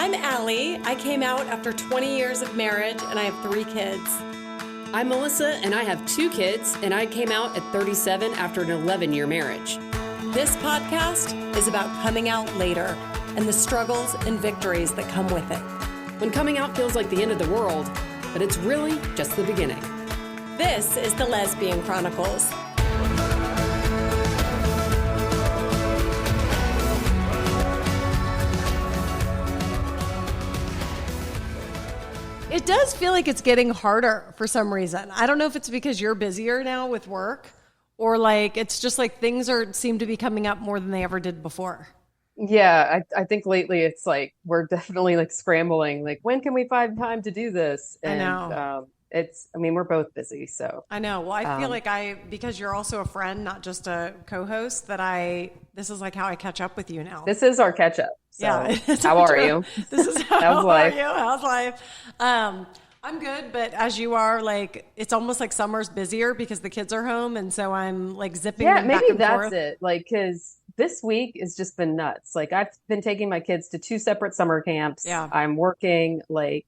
I'm Allie. I came out after 20 years of marriage and I have 3 kids. I'm Melissa and I have 2 kids and I came out at 37 after an 11-year marriage. This podcast is about coming out later and the struggles and victories that come with it. When coming out feels like the end of the world, but it's really just the beginning. This is the Lesbian Chronicles. It does feel like it's getting harder for some reason. I don't know if it's because you're busier now with work or like it's just like things seem to be coming up more than they ever did before. Yeah, I think lately it's like we're definitely like scrambling, like when can we find time to do this? And I know. we're both busy, so. I know. Well, I feel like because you're also a friend, not just a co-host, this is like how I catch up with you now. This is our catch up. So Yeah. how are you? This is how How's life? are you? How's life? I'm good, but as you are, like, it's almost like summer's busier because the kids are home. And so I'm like zipping them back maybe and that's forth. it. Like, cause this week has just been nuts. Like I've been taking my kids to 2 separate summer camps. Yeah. I'm working, like,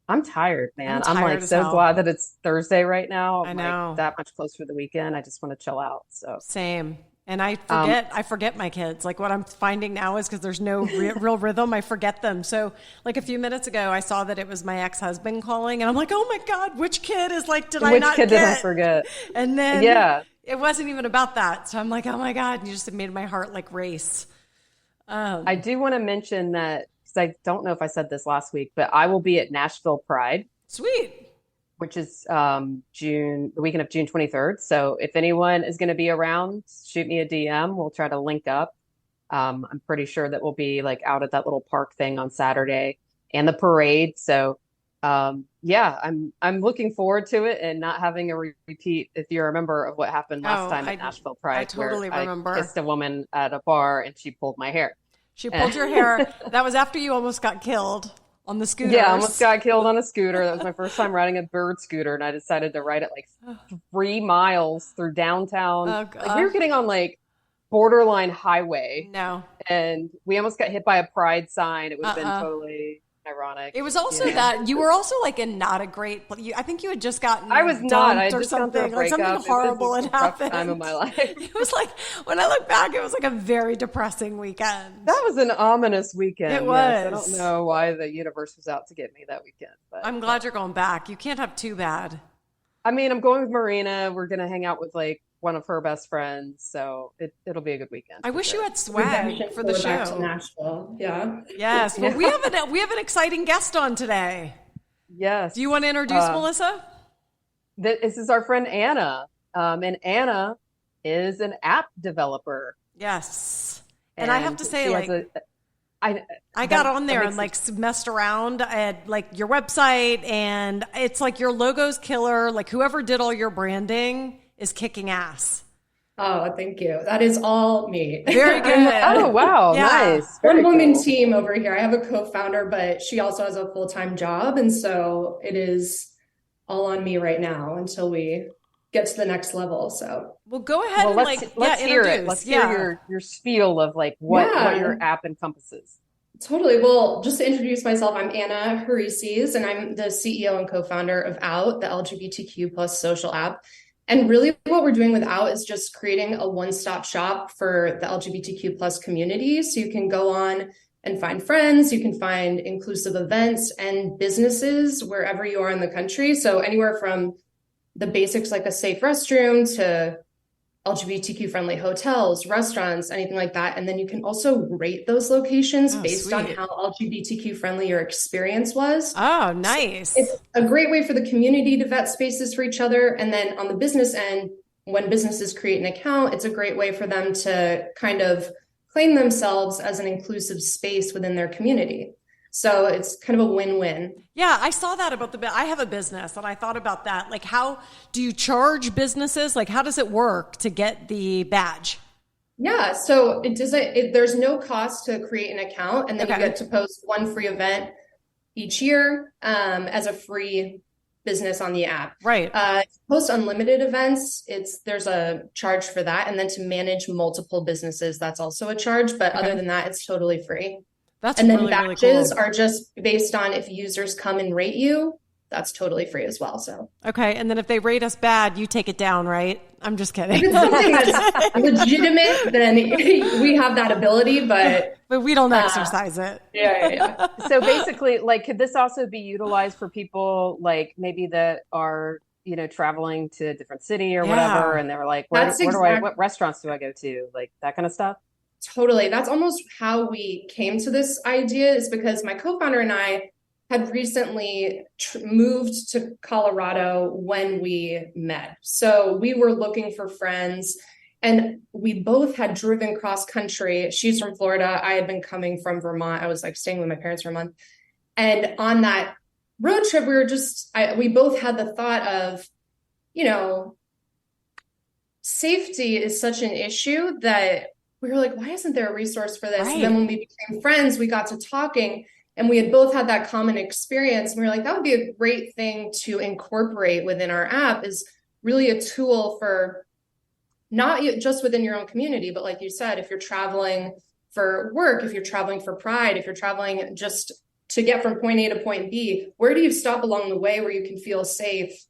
I'm tired, man. I'm tired like as so hell. glad that it's Thursday right now. I know. Like, that much closer to the weekend. I just want to chill out. So Same. And I forget my kids. Like what I'm finding now is because there's no real rhythm, I forget them. So like a few minutes ago, I saw that it was my ex-husband calling and I'm like, oh my God, which kid is like, did I not Which kid get? did I forget? And then Yeah. it wasn't even about that. So I'm like, oh my God, you just made my heart like race. I do want to mention that, because I don't know if I said this last week, but I will be at Nashville Pride, Sweet. which is the weekend of June 23rd. So if anyone is going to be around, shoot me a DM. We'll try to link up. I'm pretty sure that we'll be like out at that little park thing on Saturday and the parade. So I'm looking forward to it and not having a repeat, if you remember, of what happened last time at Nashville Pride. I totally remember. I kissed a woman at a bar and she pulled my hair. She pulled your hair. That was after you almost got killed on the scooter. Yeah, I almost got killed on a scooter. That was my first time riding a bird scooter, and I decided to ride it like 3 miles through downtown. Oh, like we were getting on like borderline highway. No. And we almost got hit by a pride sign. It would have been totally ironic. It was also that you were also like in not a great. I think you had just gotten. I was not. I or just gone through a something. Like something breakup. horrible had It was a rough happened. time of my life. It was like when I look back, it was like a very depressing weekend. That was an ominous weekend. It yes. was. I don't know why the universe was out to get me that weekend. But I'm glad you're going back. You can't have too bad. I mean, I'm going with Marina. We're gonna hang out with like one of her best friends, so it'll be a good weekend. I wish you had swag for the back show. to Nashville. Yeah. Yes. Well, we have an exciting guest on today. Yes. Do you want to introduce Melissa? This is our friend Anna. And Anna is an app developer. Yes. And I have to say, like, I got on there and like messed around at like your website, and it's like your logo's killer. Like whoever did all your branding is kicking ass. Oh, thank you. That is all me. Very good. Oh, wow. Yeah. Nice. One Very woman cool. team over here. I have a co-founder, but she also has a full-time job. And so it is all on me right now until we get to the next level. So Well, go ahead and let's hear it. introduce. Let's hear your spiel of like what your app encompasses. totally. Well, just to introduce myself, I'm Anna Harissis, and I'm the CEO and co-founder of Out, the LGBTQ plus social app. And really what we're doing with Out is just creating a one-stop shop for the LGBTQ plus community. So you can go on and find friends, you can find inclusive events and businesses wherever you are in the country. So anywhere from the basics like a safe restroom to LGBTQ friendly hotels, restaurants, anything like that. And then you can also rate those locations based on how LGBTQ friendly your experience was. Oh, nice. So it's a great way for the community to vet spaces for each other. And then on the business end, when businesses create an account, it's a great way for them to kind of claim themselves as an inclusive space within their community. So it's kind of a win-win. Yeah, I saw that about I have a business and I thought about that. Like, how do you charge businesses? Like, how does it work to get the badge? Yeah, so there's no cost to create an account, and then you get to post one free event each year as a free business on the app. Right. To post unlimited events, there's a charge for that. And then to manage multiple businesses, that's also a charge. But other than that, it's totally free. That's and then really, really badges cool. are just based on if users come and rate you. That's totally free as well. So okay, and then if they rate us bad, you take it down, right? I'm just kidding. if it's something that's legitimate, then we have that ability, but we don't exercise it. Yeah. So basically, like, could this also be utilized for people like maybe that are, you know, traveling to a different city or whatever, and they're like, what restaurants do I go to? Like that kind of stuff. Totally. That's almost how we came to this idea, is because my co-founder and I had recently moved to Colorado when we met. So we were looking for friends, and we both had driven cross country. She's from Florida. I had been coming from Vermont. I was like staying with my parents for a month. And on that road trip, we both had the thought of, you know, safety is such an issue that we were like, why isn't there a resource for this? Right. And then when we became friends, we got to talking, and we had both had that common experience. And we were like, that would be a great thing to incorporate within our app, is really a tool for not just within your own community, but like you said, if you're traveling for work, if you're traveling for pride, if you're traveling just to get from point A to point B, where do you stop along the way where you can feel safe?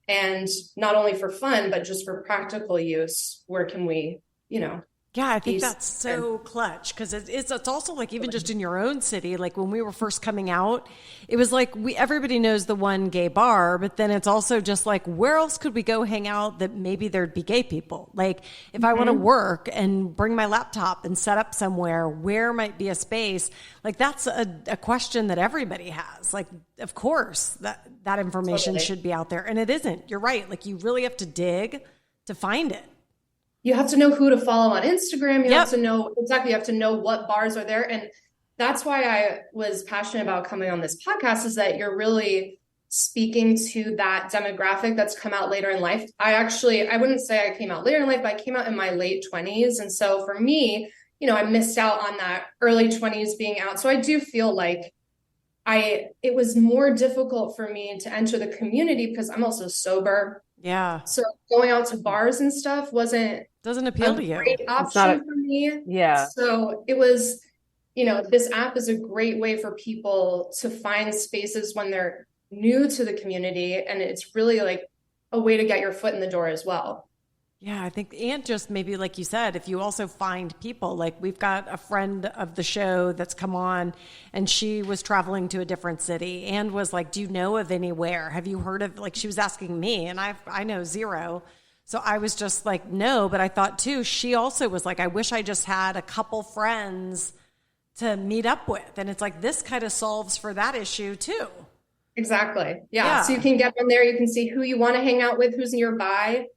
And not only for fun, but just for practical use, where can we, you know? Yeah, I think that's so clutch, because it's also like even just in your own city, like when we were first coming out, it was like everybody knows the one gay bar, but then it's also just like, where else could we go hang out that maybe there'd be gay people? Like if I want to work and bring my laptop and set up somewhere, where might be a space? Like that's a question that everybody has. Like, of course, that information should be out there, and it isn't. You're right. Like you really have to dig to find it. You have to know who to follow on Instagram. You have to know you have to know what bars are there. And that's why I was passionate about coming on this podcast, is that you're really speaking to that demographic that's come out later in life. I wouldn't say I came out later in life, but I came out in my late 20s. And so for me, you know, I missed out on that early 20s being out. So I do feel like it was more difficult for me to enter the community because I'm also sober. Yeah. So going out to bars and stuff doesn't appeal to you. Great option for me. Yeah. So it was, you know, this app is a great way for people to find spaces when they're new to the community, and it's really like a way to get your foot in the door as well. Yeah, I think, and just maybe like you said, if you also find people, like we've got a friend of the show that's come on, and she was traveling to a different city and was like, do you know of anywhere? Have you heard of, like, she was asking me, and I know zero. So I was just like, no, but I thought too, she also was like, I wish I just had a couple friends to meet up with. And it's like, this kind of solves for that issue too. Exactly. Yeah. So you can get on there, you can see who you want to hang out with, who's nearby,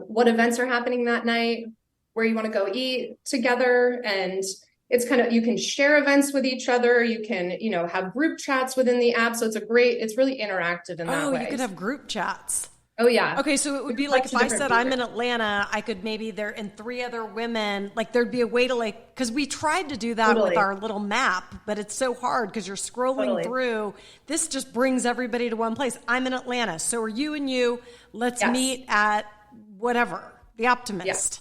what events are happening that night, where you want to go eat together. And it's kind of, you can share events with each other. You can, you know, have group chats within the app. So it's really interactive in that way. Oh, you could have group chats. Oh, yeah. Okay, so it would be like if I said I'm in Atlanta, I could maybe there and 3 other women, like there'd be a way to like, because we tried to do that with our little map, but it's so hard because you're scrolling through. This just brings everybody to one place. I'm in Atlanta, so are you and you. Let's meet at whatever, the Optimist.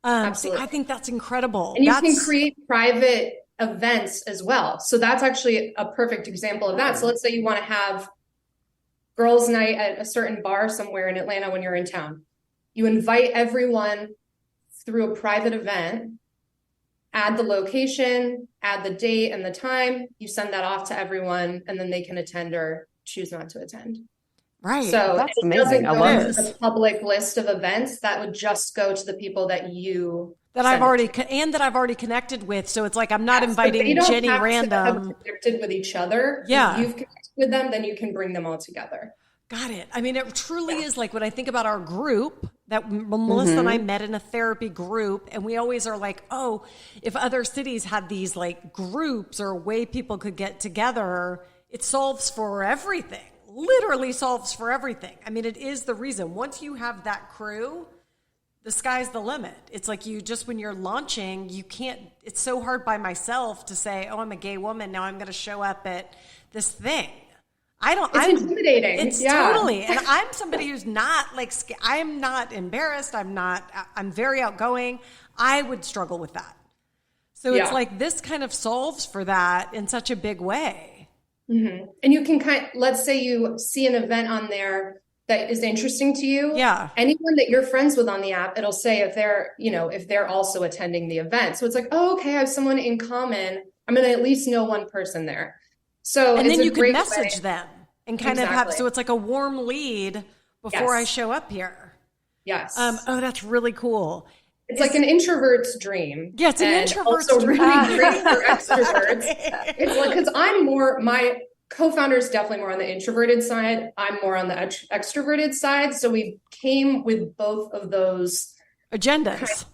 Absolutely. See, I think that's incredible. And you can create private events as well. So that's actually a perfect example of that. So let's say you want to have girls' night at a certain bar somewhere in Atlanta when you're in town. You invite everyone through a private event, add the location, add the date and the time, you send that off to everyone, and then they can attend or choose not to attend. Right. So that's it amazing. doesn't go to the public list of events. That would just go to the people that I've already connected with. So it's like I'm not inviting Jenny random. Connected with each other. Yeah. If you've connected with them, then you can bring them all together. Got it. I mean, it truly is like when I think about our group that Melissa and I met in a therapy group, and we always are like, oh, if other cities had these like groups or a way people could get together, it solves for everything. Literally solves for everything. I mean, it is the reason. Once you have that crew, the sky's the limit. It's like when you're launching, you can't, it's so hard by myself to say, oh, I'm a gay woman. Now I'm going to show up at this thing. It's intimidating. It's totally. And I'm somebody who's not like, I'm not embarrassed. I'm very outgoing. I would struggle with that. So it's like this kind of solves for that in such a big way. Mm-hmm. And you can let's say you see an event on there that is interesting to you. Yeah. Anyone that you're friends with on the app, it'll say if they're also attending the event. So it's like, oh, okay, I have someone in common. I'm going to at least know one person there. So and it's then you a can great message way. them and kind of have, so it's like a warm lead before I show up here. Yes. Oh, that's really cool. It's like an introvert's dream. Yeah, it's an introvert's also dream. Really great for extroverts. It's like, because my co-founder is definitely more on the introverted side. I'm more on the extroverted side. So we came with both of those agendas,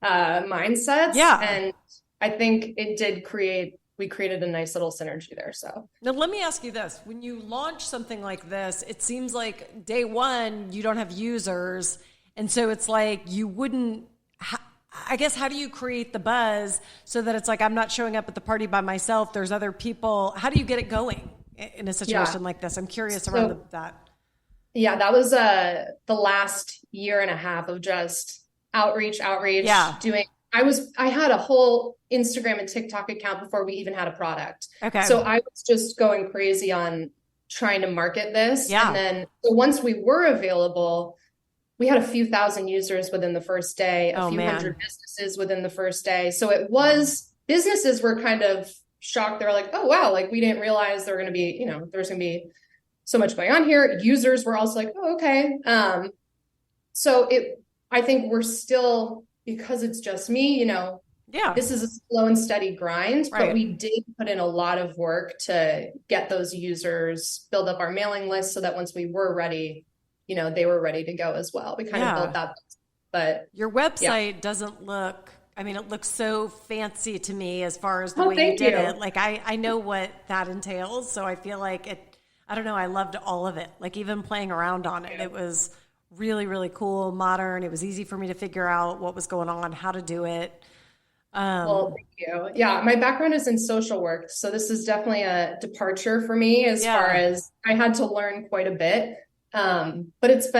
mindsets. Yeah. And I think we created a nice little synergy there. So now let me ask you this. When you launch something like this, it seems like day one, you don't have users. And so it's like you wouldn't, I guess, how do you create the buzz so that it's like, I'm not showing up at the party by myself. There's other people. How do you get it going in a situation like this? I'm curious around that. Yeah, that was the last year and a half of just outreach, doing. I had a whole Instagram and TikTok account before we even had a product. Okay. So I was just going crazy on trying to market this. Yeah. And then so once we were available, we had a few thousand users within the first day, a few hundred businesses within the first day. So businesses were kind of shocked. They were like, oh, wow, like we didn't realize there's going to be so much going on here. Users were also like, oh, okay. I think we're still, because it's just me, this is a slow and steady grind, but we did put in a lot of work to get those users, build up our mailing list so that once we were ready, they were ready to go as well. We kind of built that. But your website doesn't look, it looks so fancy to me as far as the way you did it. Like I know what that entails. So I feel like I don't know, I loved all of it. Like even playing around on it, it was really, really cool, modern. It was easy for me to figure out what was going on, how to do it. Well, thank you. Yeah, my background is in social work. So this is definitely a departure for me as far as I had to learn quite a bit. But it's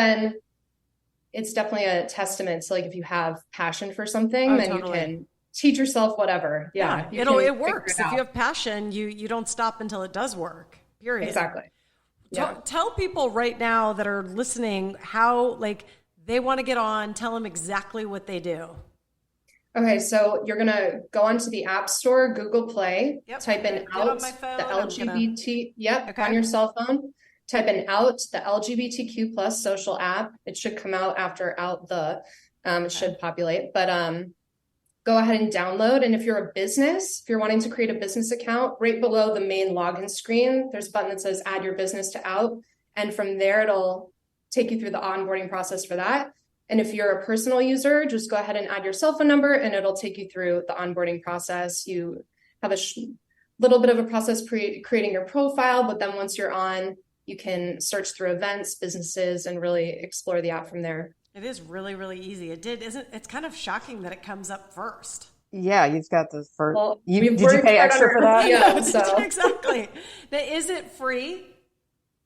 definitely a testament to like, if you have passion for something, then you can teach yourself whatever. Yeah. It works. If you have passion, you don't stop until it does work, period. Exactly. Yeah. Tell people right now that are listening how like they want to get on, tell them exactly what they do. Okay, so you're going to go onto the App Store, Google Play, type in out the LGBT, on your cell phone, type in out the LGBTQ plus social app. It should come out after it should populate, but go ahead and download. And if you're a business, if you're wanting to create a business account, right below the main login screen, there's a button that says add your business to out. And from there, it'll take you through the onboarding process for that. And if you're a personal user, just go ahead and add your cell phone number and it'll take you through the onboarding process. You have a little bit of a process creating your profile, but then once you're on, you can search through events, businesses, and really explore the app from there. It is really, really easy. It's kind of shocking that it comes up first. Yeah, you've got the first. Well, did you pay extra for that? Video, so. Exactly. Now, is it free?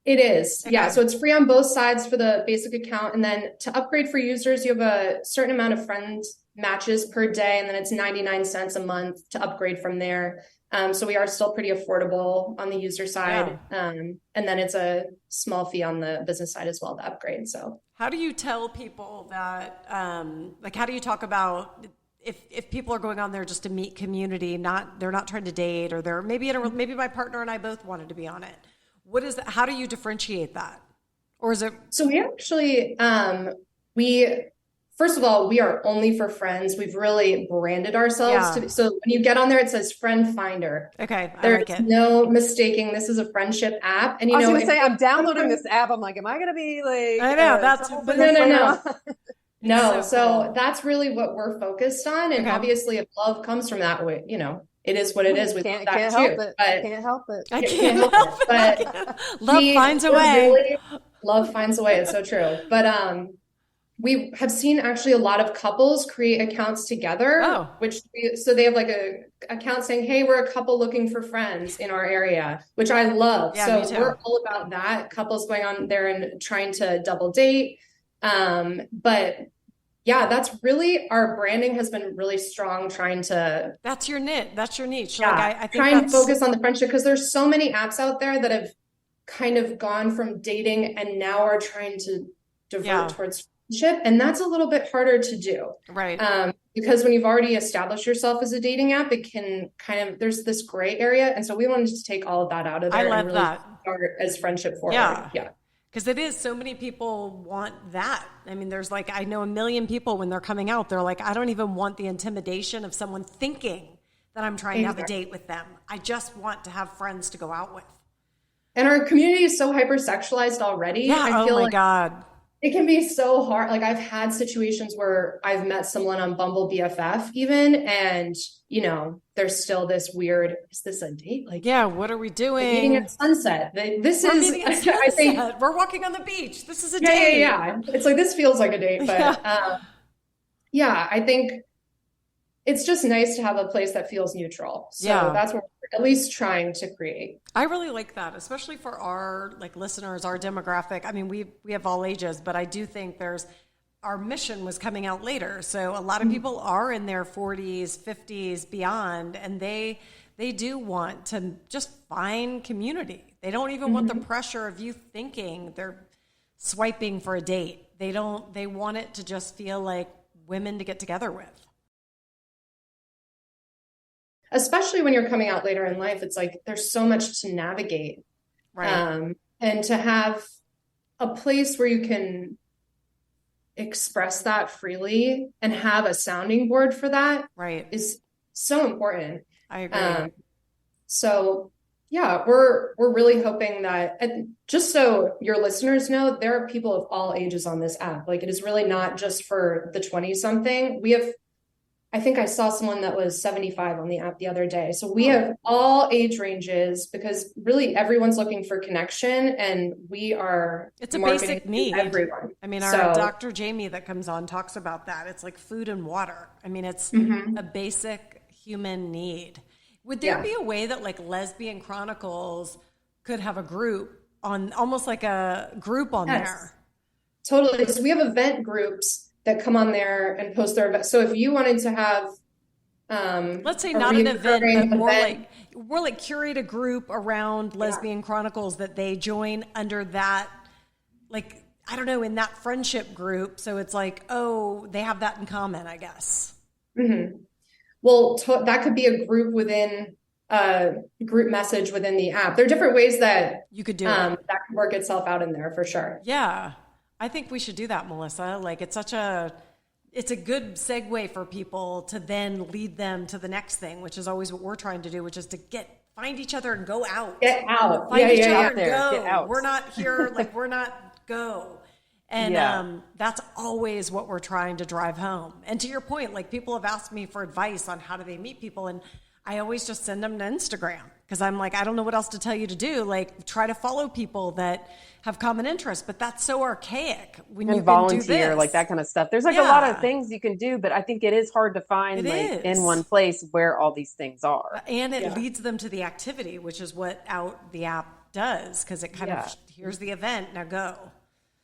It is. Okay. Yeah. So it's free on both sides for the basic account. And then to upgrade for users, you have a certain amount of friends matches per day. And then it's 99 cents a month to upgrade from there. So we are still pretty affordable on the user side. Yeah. And then it's a small fee on the business side as well to upgrade. So how do you tell people that, how do you talk about if people are going on there just to meet community, they're not trying to date, or maybe my partner and I both wanted to be on it. What is that? How do you differentiate that? Or is it? So we actually, first of all, we are only for friends. We've really branded ourselves so when you get on there, it says friend finder. Okay. There's no mistaking. This is a friendship app. And I was going to say, I'm downloading this app. I'm like, am I going to be like, I know no. No. So cool. That's really what we're focused on. And obviously if love comes from that way, it is what it is. We can't help it. Can't help it. I can't help it. But love finds a way. Love finds a way. It's so true. But we have seen actually a lot of couples create accounts together, so they have like a account saying, hey, we're a couple looking for friends in our area, which I love. Yeah, so we're all about that. Couples going on there and trying to double date. But Yeah, that's really our branding has been really strong trying to That's your niche. That's your niche. yeah, Like I think try and focus on the friendship because there's so many apps out there that have kind of gone from dating and now are trying to divert towards friendship. And that's a little bit harder to do. Right. Because when you've already established yourself as a dating app, it can kind of, there's this gray area. And so we wanted to take all of that out of there I love and really that. start as friendship forward. Yeah. Because it is, so many people want that. I mean, there's like, I know a million people when they're coming out, they're like, I don't even want the intimidation of someone thinking that I'm trying to have a date with them. I just want to have friends to go out with. And our community is so hypersexualized already. Yeah, I feel oh my like God. it can be so hard. Like I've had situations where I've met someone on Bumble BFF even, and there's still this weird, is this a date? Like, yeah, what are we doing? Meeting at sunset. I think we're walking on the beach. This is a date. Yeah. It's like, this feels like a date, but I think it's just nice to have a place that feels neutral. So that's what we're at least trying to create. I really like that, especially for our listeners, our demographic. I mean, we have all ages, but I do think our mission was coming out later. So a lot of people are in their 40s, 50s, beyond, and they do want to just find community. They don't even want the pressure of you thinking they're swiping for a date. They want it to just feel like women to get together with. Especially when you're coming out later in life, it's like there's so much to navigate. Right. And to have a place where you can express that freely and have a sounding board for that is so important. I agree. So yeah, we're really hoping that, and just so your listeners know, there are people of all ages on this app. Like it is really not just for the 20-something. I think I saw someone that was 75 on the app the other day. So we have all age ranges because really everyone's looking for connection, and it's a basic need. Everyone. I mean, our Dr. Jamie that comes on talks about that. It's like food and water. I mean, it's a basic human need. Would there be a way that Lesbian Chronicles could have a group on, almost like a group on there? Totally. So we have event groups that come on there and post their event. So if you wanted to have, let's say not an event, but more like curate a group around Lesbian Chronicles that they join under that, I don't know, in that friendship group. So it's like, oh, they have that in common, I guess. Mm-hmm. Well, that could be a group within a group message within the app. There are different ways that you could do that can work itself out in there for sure. Yeah. I think we should do that, Melissa. It's a good segue for people to then lead them to the next thing, which is always what we're trying to do, which is to find each other and go out. Get out. Find each other and go. Get out. We're not here, we're not go. And that's always what we're trying to drive home. And to your point, people have asked me for advice on how do they meet people, and I always just send them to Instagram because I'm like, I don't know what else to tell you to do. Try to follow people that have common interests, but that's so archaic when you volunteer, that kind of stuff. There's a lot of things you can do, but I think it is hard to find in one place where all these things are. And it leads them to the activity, which is what the app does, because it kind of, here's the event, now go.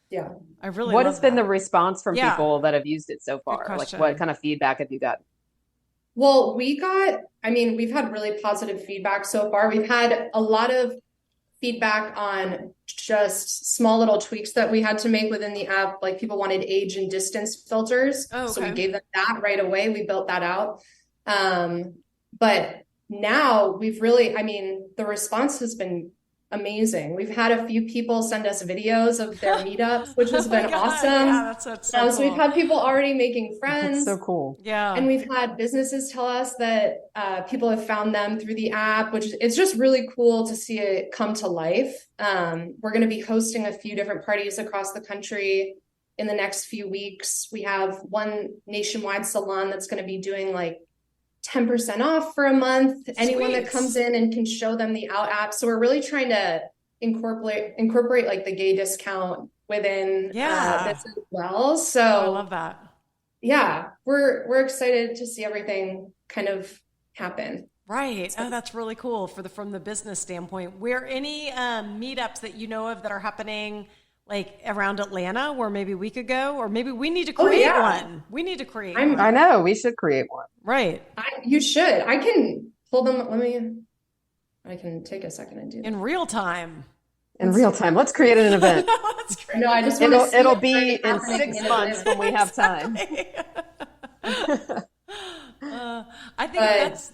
Yeah. I really What has been the response from people that have used it so far? What kind of feedback have you got? Well, we've had really positive feedback so far. We've had a lot of feedback on just small little tweaks that we had to make within the app. Like people wanted age and distance filters. Oh, okay. So we gave them that right away. We built that out. But now the response has been amazing. We've had a few people send us videos of their meetups, which has been awesome. Yeah, that's so cool. So we've had people already making friends. That's so cool. Yeah. And we've had businesses tell us that people have found them through the app, which it's just really cool to see it come to life. We're going to be hosting a few different parties across the country in the next few weeks. We have one nationwide salon that's going to be doing 10% off for a month. Sweet. Anyone that comes in and can show them the Out app. So we're really trying to incorporate the gay discount within this as well. So I love that. Yeah, we're excited to see everything kind of happen. Right. Oh, that's really cool from the business standpoint. Where any meetups that you know of that are happening, like around Atlanta where maybe we could go, or maybe we need to create one. We need to create one. I know we should create one. Right. You should. I can pull them. I can take a second and do that. In real time. In real time. Let's create an event. No, I just want to see it'll be in 6 months when we have time. I think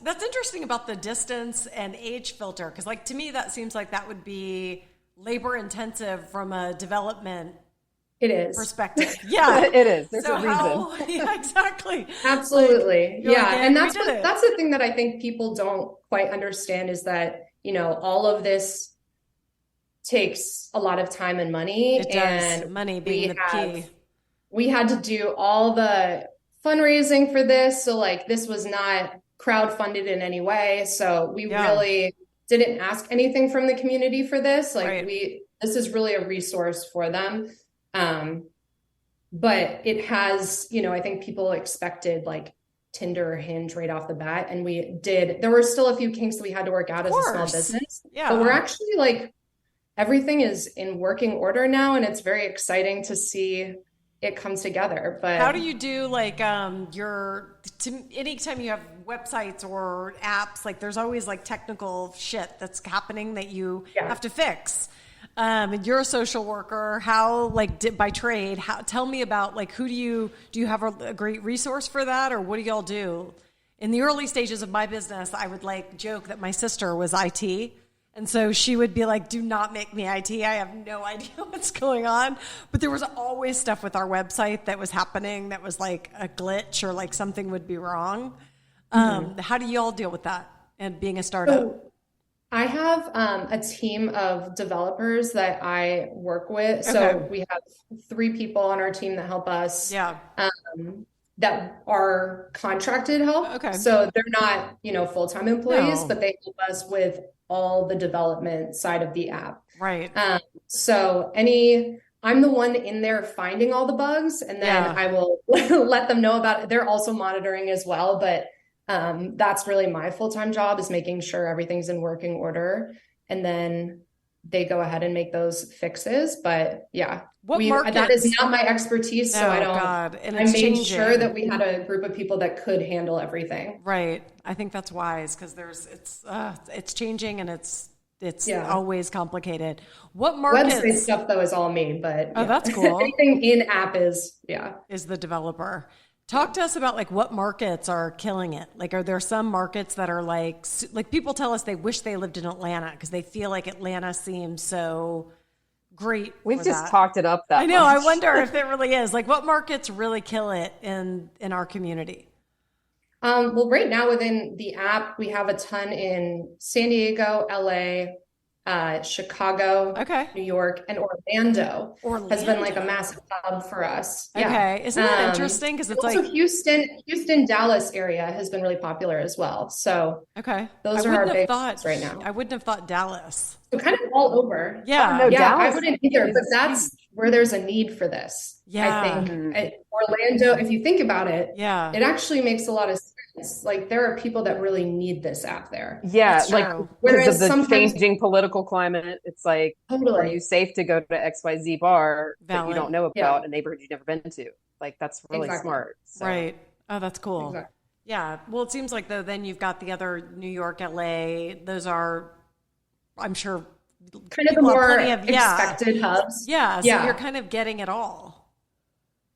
that's interesting about the distance and age filter, because like to me that seems like that would be labor intensive from a development perspective. Yeah, it is. There's a reason. Yeah, exactly. Absolutely. Like, and that's the thing that I think people don't quite understand is that, all of this takes a lot of time and money. It does. And money being the key. We had to do all the fundraising for this. So like this was not crowdfunded in any way. So we really didn't ask anything from the community for this. Like this is really a resource for them. But it has, I think people expected like Tinder or Hinge right off the bat. And there were still a few kinks that we had to work out as a small business. Yeah. But we're actually like, everything is in working order now. And it's very exciting to see it comes together. But how do you do like anytime you have websites or apps, like there's always like technical shit that's happening that you have to fix. You're a social worker. How by trade? Tell me about like do you have a great resource for that, or what do y'all do? In the early stages of my business, I would like joke that my sister was IT. And so she would be like, do not make me IT. I have no idea what's going on. But there was always stuff with our website that was happening that was like a glitch or like something would be wrong. How do you all deal with that and being a startup? So I have a team of developers that I work with. So we have 3 people on our team that help us. Yeah. That are contracted help. Okay. So they're not, full-time employees, but they help us with all the development side of the app. Right. So I'm the one in there finding all the bugs, and then I will let them know about it. They're also monitoring as well, but that's really my full-time job, is making sure everything's in working order. And then they go ahead and make those fixes. But that is not my expertise. So I made sure that we had a group of people that could handle everything. Right. I think that's wise, because it's changing and it's always complicated. What markets? Website stuff though is all me, but that's cool. Anything in app is the developer. Talk to us about like what markets are killing it. Like, are there some markets that are like people tell us they wish they lived in Atlanta because they feel like Atlanta seems so great. We've just talked it up that I know. Much. I wonder if it really is. Like, what markets really kill it in our community? Well, right now within the app, we have a ton in San Diego, LA, Chicago, New York, and Orlando has been like a massive hub for us. Okay. Isn't that interesting? Because it's also like Houston, Dallas area has been really popular as well. So those are our big hubs right now. I wouldn't have thought Dallas. So kind of all over. Yeah. No, I wouldn't either, but that's where there's a need for this. Yeah. I think Orlando, if you think about it, it actually makes a lot of sense. Like there are people that really need this app there. Yeah, like because of the changing political climate, it's like, are you safe to go to XYZ bar that you don't know about, a neighborhood you've never been to? Like that's really smart. So. Right. Oh, that's cool. Exactly. Yeah. Well, it seems like though then you've got the other New York, LA. Those are, I'm sure, kind of the more expected hubs. Yeah. So you're kind of getting it all.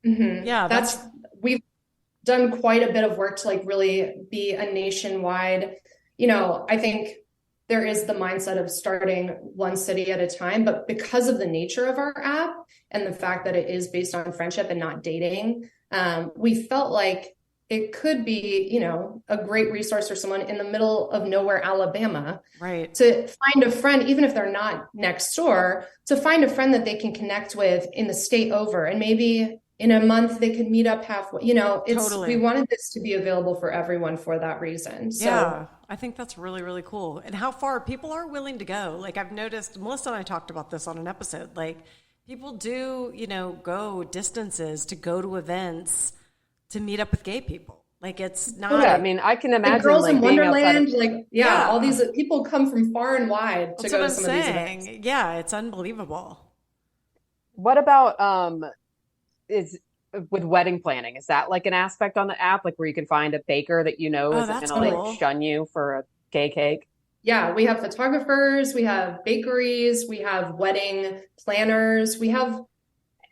Mm-hmm. Yeah. We've done quite a bit of work to like really be a nationwide, I think there is the mindset of starting one city at a time, but because of the nature of our app and the fact that it is based on friendship and not dating, we felt like it could be, a great resource for someone in the middle of nowhere, Alabama, right? To find a friend, even if they're not next door, to find a friend that they can connect with in the state over, and maybe in a month they could meet up halfway. We wanted this to be available for everyone for that reason. So I think that's really, really cool. And how far people are willing to go. Like I've noticed, Melissa and I talked about this on an episode, like people do, go distances to go to events to meet up with gay people. Like it's not. I mean, I can imagine Girls in Wonderland. All these people come from far and wide to go to some of these events. Yeah, it's unbelievable. What about is with wedding planning? Is that like an aspect on the app, like where you can find a baker that you know Oh, isn't that's gonna like cool. shun you for a gay cake? Yeah, we have photographers, we have bakeries, we have wedding planners, we have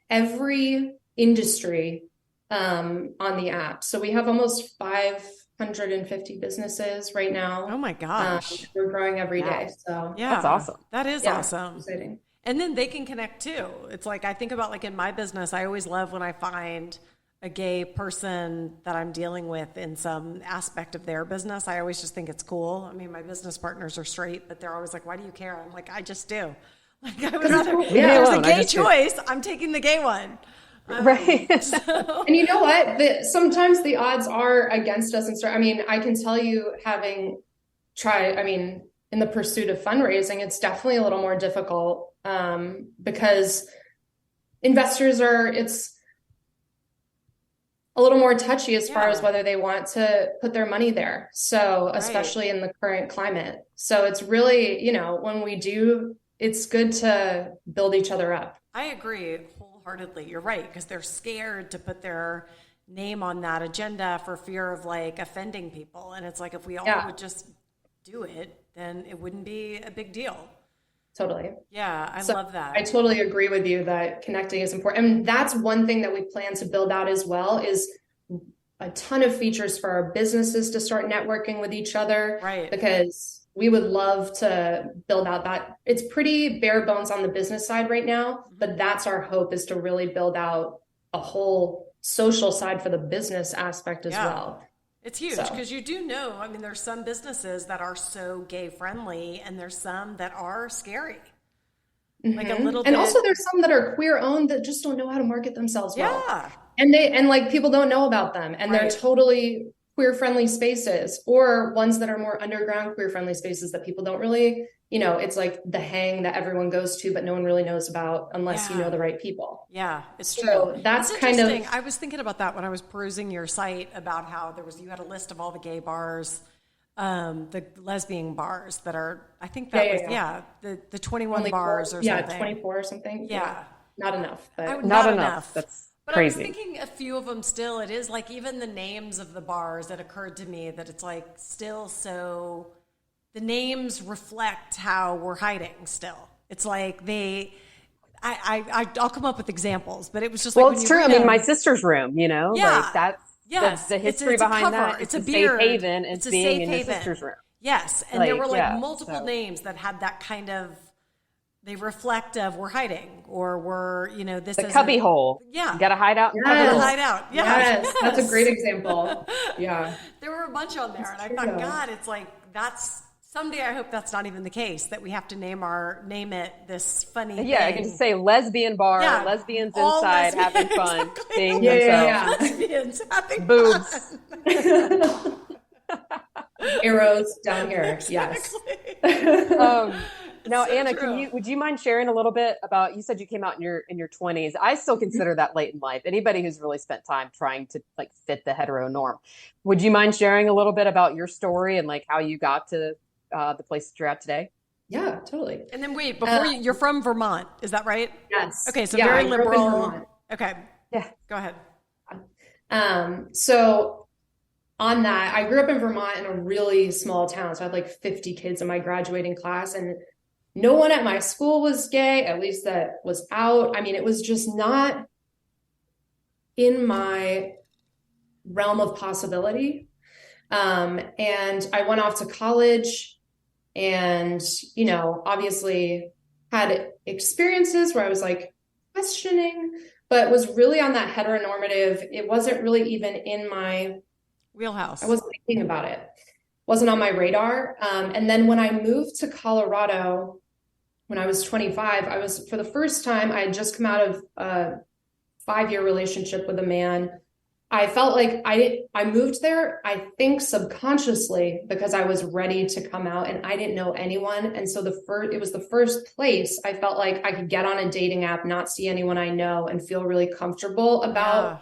every industry on the app. So we have almost 550 businesses right Oh now. my gosh. We're growing every day. Wow, So that's Yeah, awesome. that is yeah, awesome. exciting. And then they can connect too. It's like I think about like in my business, I always love when I find a gay person that I'm dealing with in some aspect of their business. I always just think it's cool. I mean, my business partners are straight, but they're always like, "Why do you care?" I'm like, "I just do." Like I would rather if Leave me there's a alone. I gay just do. choice, I'm taking the gay one. Right. And you know what? Sometimes the odds are against us I mean, I can tell you having tried, I mean, in the pursuit of fundraising, it's definitely a little more difficult because it's a little more touchy as far as whether they want to put their money there. So, especially in the current climate. So it's really, when we do, it's good to build each other up. I agree wholeheartedly. You're right, because they're scared to put their name on that agenda for fear of like offending people. And it's like if we all would just do it, then it wouldn't be a big deal. Totally. Yeah, I love that. I totally agree with you that connecting is important. And that's one thing that we plan to build out as well is a ton of features for our businesses to start networking with each other. Right. Because we would love to build out that. It's pretty bare bones on the business side right now, but that's our hope is to really build out a whole social side for the business aspect as well. It's huge because you do know, I mean, there's some businesses that are so gay friendly and there's some that are scary. Like a little bit. And also there's some that are queer owned that just don't know how to market themselves well. Yeah. And like people don't know about them and they're totally queer friendly spaces or ones that are more underground queer friendly spaces that people don't really, it's like the hang that everyone goes to, but no one really knows about unless you know the right people. Yeah, it's true. So that's it's kind of, I was thinking about that when I was perusing your site about how you had a list of all the gay bars, the lesbian bars that are, I think that the 21 only bars or something. Yeah, 24 or something. Yeah. Not enough, but not enough. That's But crazy. I was thinking a few of them still, it is like even the names of the bars that occurred to me that it's like still so, the names reflect how we're hiding still. It's like I'll come up with examples, but it was just like, it's true. I mean, my sister's room, like that's the history it's behind cover. that. It's a safe beard. haven. It's a being safe in haven. your sister's room. Yes, and there were like multiple names that had that kind of, they reflect of we're hiding or we're, this is the cubby hole. Yeah. You got to hide out in cubby hole. Hide out. Yes, that's a great example. Yeah. There were a bunch on there and I thought, God, it's like, that's, someday I hope that's not even the case, that we have to name it this funny thing. I can just say lesbian bar, lesbians All inside having fun, being themselves. Lesbians having boobs. fun. Arrows down here. Yes. Now, so Anna, true. would you mind sharing a little bit about, you said you came out in your 20s. I still consider that late in life. Anybody who's really spent time trying to like fit the hetero norm. Would you mind sharing a little bit about your story and like how you got to the place that you're at today? Yeah, totally. And then wait, before you're from Vermont, is that right? Yes. Okay, so yeah, very I grew up in liberal. Vermont. Okay. Yeah. Go ahead. So on that, I grew up in Vermont in a really small town. So I had like 50 kids in my graduating class and no one at my school was gay, at least that was out. I mean, it was just not in my realm of possibility. And I went off to college and, obviously had experiences where I was like questioning, but was really on that heteronormative. It wasn't really even in my wheelhouse. I wasn't thinking about it. Wasn't on my radar. And then when I moved to Colorado, when I was 25, for the first time, I had just come out of a 5-year relationship with a man. I felt like I moved there, I think subconsciously because I was ready to come out and I didn't know anyone. And so it was the first place I felt like I could get on a dating app, not see anyone I know and feel really comfortable about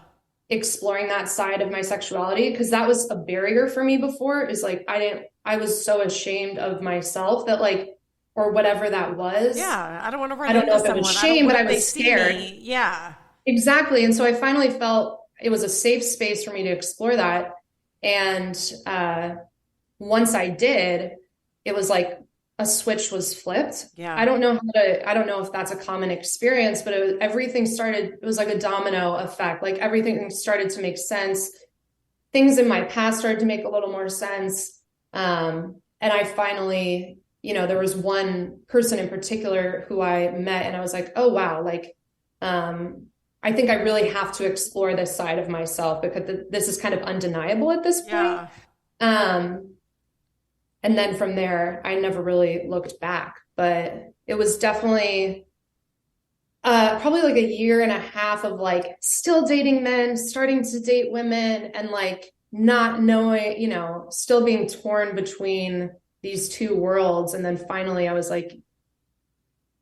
exploring that side of my sexuality. Cause that was a barrier for me before is like, I was so ashamed of myself that like, or whatever that was. Yeah, I don't want to run I don't into know if it someone. was shame, but I was scared. Yeah. Exactly. And so I finally felt it was a safe space for me to explore that. And once I did, it was like a switch was flipped. Yeah. I don't know if that's a common experience, but it was like a domino effect. Like everything started to make sense. Things in my past started to make a little more sense. And I finally, there was one person in particular who I met and I was like, oh, wow. Like, I think I really have to explore this side of myself because this is kind of undeniable at this point. Yeah. And then from there, I never really looked back, but it was definitely probably like a year and a half of like still dating men, starting to date women, and like not knowing, still being torn between these two worlds. And then finally I was like,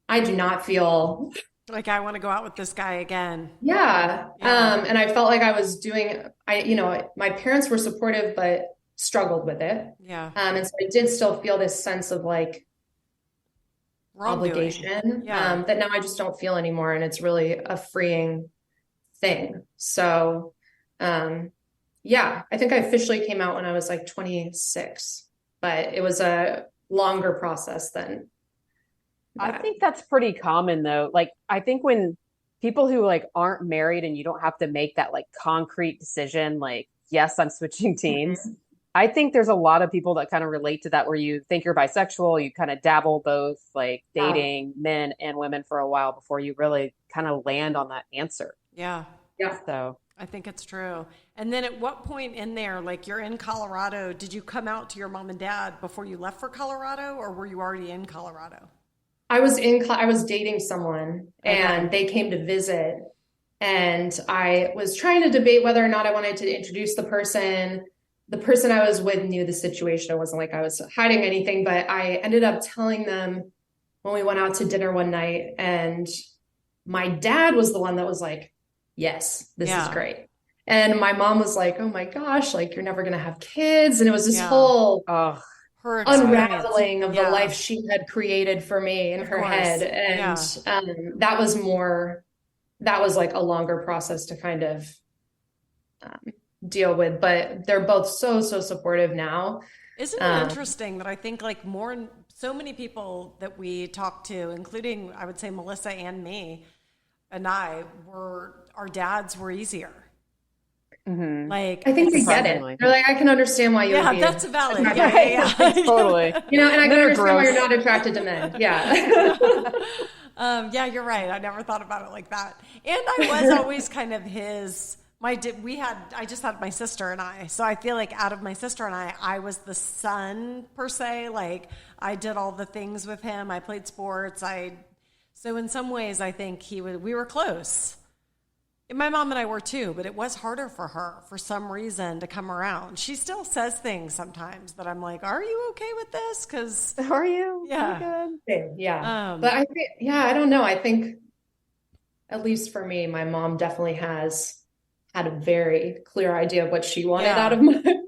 I do not feel like I want to go out with this guy again. Yeah. And I felt like I was my parents were supportive, but struggled with it. Yeah. And so I did still feel this sense of like obligation that now I just don't feel anymore. And it's really a freeing thing. So, I think I officially came out when I was like 26, but it was a longer process than that. I think that's pretty common though. Like, I think when people who like aren't married and you don't have to make that like concrete decision, like, yes, I'm switching teams. Mm-hmm. I think there's a lot of people that kind of relate to that where you think you're bisexual, you kind of dabble both like dating men and women for a while before you really kind of land on that answer. Yeah. Yeah. So I think it's true. And then at what point in there, like you're in Colorado, did you come out to your mom and dad before you left for Colorado, or were you already in Colorado? I was dating someone and they came to visit, and I was trying to debate whether or not I wanted to introduce the person. The person I was with knew the situation. It wasn't like I was hiding anything, but I ended up telling them when we went out to dinner one night, and my dad was the one that was like, yes, this is great. And my mom was like, oh my gosh, like you're never going to have kids. And it was this whole unraveling of the life she had created for me in her head. And that was like a longer process to kind of deal with, but they're both so supportive now. Isn't it interesting that I think like so many people that we talk to, including I would say Melissa and me and our dads were easier. Mm-hmm. Like I think they get it. They're like, I can understand why you would be that's valid. Yeah. Totally. And I can understand why you're not attracted to men. Yeah. You're right. I never thought about it like that. And I was always kind of I just had my sister and I. So I feel like out of my sister and I was the son per se. Like I did all the things with him. I played sports. So in some ways I think we were close. And my mom and I were too, but it was harder for her for some reason to come around. She still says things sometimes that I'm like, are you okay with this? Because are you? Yeah. Good. Yeah. But I think, I don't know. I think at least for me, my mom definitely has had a very clear idea of what she wanted out of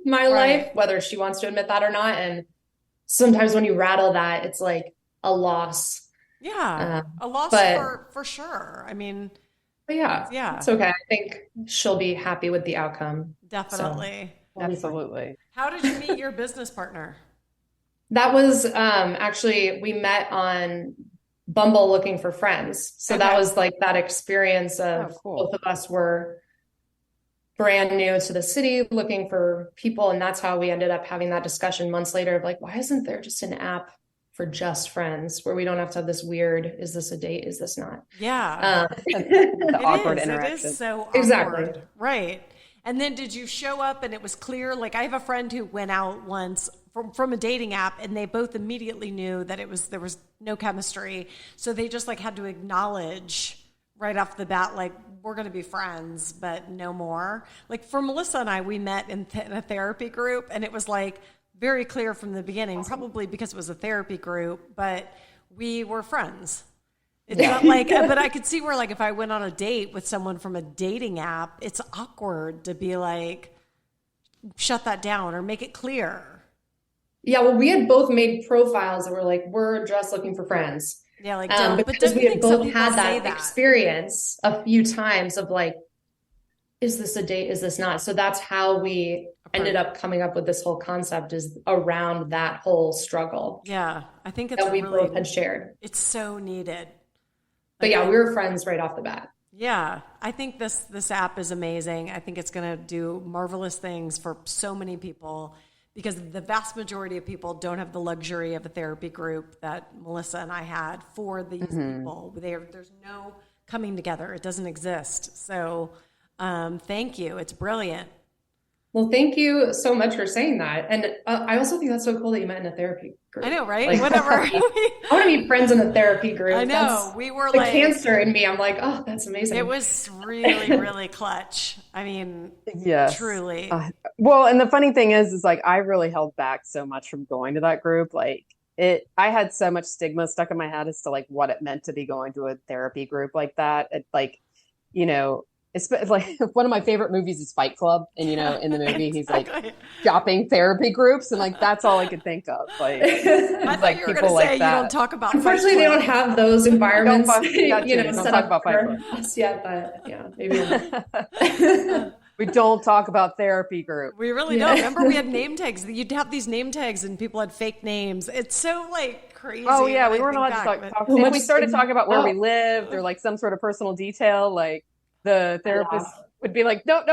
my life, whether she wants to admit that or not. And sometimes when you rattle that, it's like a loss. Yeah. A loss for sure. I mean, but it's okay. I think she'll be happy with the outcome. Definitely. So, absolutely. How did you meet your business partner? That was actually, we met on Bumble looking for friends. So that was like that experience of both of us were brand new to the city looking for people. And that's how we ended up having that discussion months later of like, why isn't there just an app for just friends where we don't have to have this weird, is this a date? Is this not? Yeah. The awkward interaction. It is so awkward. Exactly. Right. And then did you show up and it was clear? Like I have a friend who went out once from a dating app and they both immediately knew that there was no chemistry. So they just like had to acknowledge right off the bat, like we're going to be friends, but no more. Like for Melissa and I, we met in a therapy group and it was like, very clear from the beginning, probably because it was a therapy group, but we were friends. It's not like, but I could see where like if I went on a date with someone from a dating app, it's awkward to be like, shut that down or make it clear. Yeah, well, we had both made profiles that were like, we're just looking for friends. Yeah, like because we had both had that experience a few times of like, is this a date? Is this not? So that's how we ended up coming up with this whole concept, is around that whole struggle. Yeah, I think it's that we really, both had shared. It's so needed. But yeah, we were friends right off the bat. Yeah, I think this app is amazing. I think it's going to do marvelous things for so many people, because the vast majority of people don't have the luxury of a therapy group that Melissa and I had for these people. There's no coming together. It doesn't exist. So thank you. It's brilliant. Well, thank you so much for saying that. And I also think that's so cool that you met in a therapy group. I know, right? Like, Whatever. I want to be friends in a therapy group. I know. We were the like cancer in me. I'm like, oh, that's amazing. It was really, really clutch. I mean, yes. Truly. Well, and the funny thing is like, I really held back so much from going to that group. Like I had so much stigma stuck in my head as to like what it meant to be going to a therapy group like that. It, like, you know, it's like one of my favorite movies is Fight Club. And, you know, in the movie, he's like shopping therapy groups. And like, that's all I could think of. Like, I thought you were going to say you don't talk about Unfortunately, they don't have those environments, don't talk about Fight Club us yet, but yeah, maybe. We don't talk about therapy group. We really don't. Remember, we had name tags. You'd have these name tags and people had fake names. It's so like crazy. Oh yeah, we weren't allowed to talk. If we started talking about where we lived or like some sort of personal detail, like the therapist would be like, no,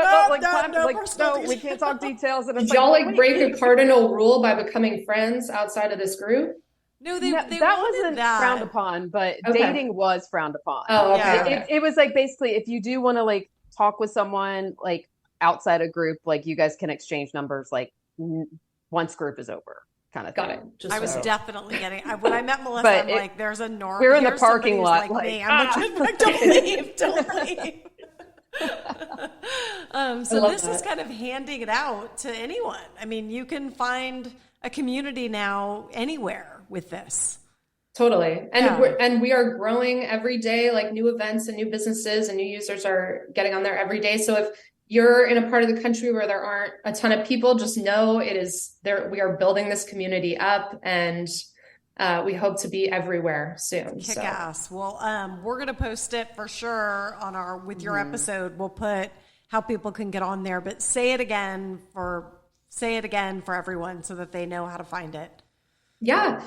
we can't talk details. And did y'all like break a cardinal rule by becoming friends outside of this group? No, they that wasn't frowned upon, but dating was frowned upon. Oh, okay. Yeah. It was like basically if you do want to like talk with someone like outside a group, like you guys can exchange numbers like once group is over. Kind of got thing. it. I was definitely getting. When I met Melissa, I'm like, "There's a norm." We're in the parking lot, like me. I'm like, "Don't leave, don't leave." So this is kind of handing it out to anyone. I mean, you can find a community now anywhere with this. Totally. And we are growing every day, like new events and new businesses and new users are getting on there every day. So if you're in a part of the country where there aren't a ton of people, just know it is there. We are building this community up, and we hope to be everywhere soon. Kick ass. Well, we're going to post it for sure on with your episode. We'll put how people can get on there, but say it again for everyone so that they know how to find it. Yeah.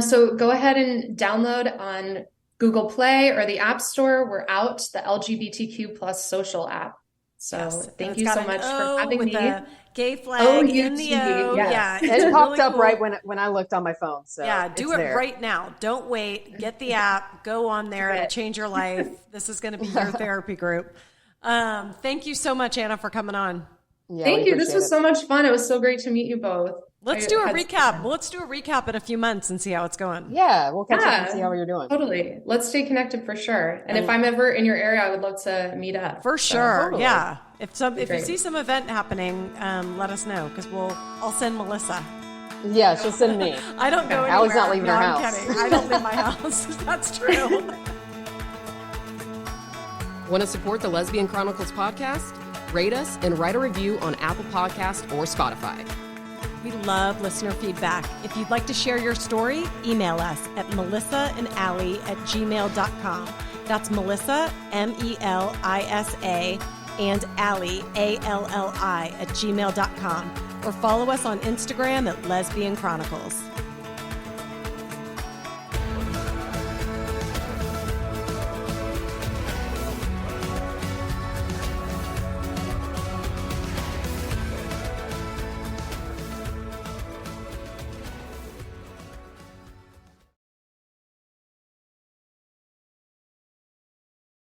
So go ahead and download on Google Play or the App Store. We're out, the LGBTQ+ Social App. So thank you so much for having me. The gay flag in the O. Yeah. It popped up right when I looked on my phone. So yeah, do it right now. Don't wait. Get the app. Go on there. It'll change your life. This is going to be your therapy group. Thank you so much, Anna, for coming on. Yeah, thank you. This was so much fun. It was so great to meet you both. Let's do a recap. Let's do a recap in a few months and see how it's going. Yeah, we'll catch up and see how you're doing. Totally. Let's stay connected for sure. And if I'm ever in your area, I would love to meet up. For sure. Totally. Yeah. If you see some event happening, let us know because I'll send Melissa. Yeah, she'll send me. I don't go anywhere. Allie's not leaving her house. I'm kidding. I don't leave my house. That's true. Want to support the Lesbian Chronicles podcast? Rate us and write a review on Apple Podcast or Spotify. We love listener feedback. If you'd like to share your story, email us at melissaandallie@gmail.com. That's Melissa, MELISA, and Allie, ALLI, @gmail.com. Or follow us on Instagram at Lesbian Chronicles.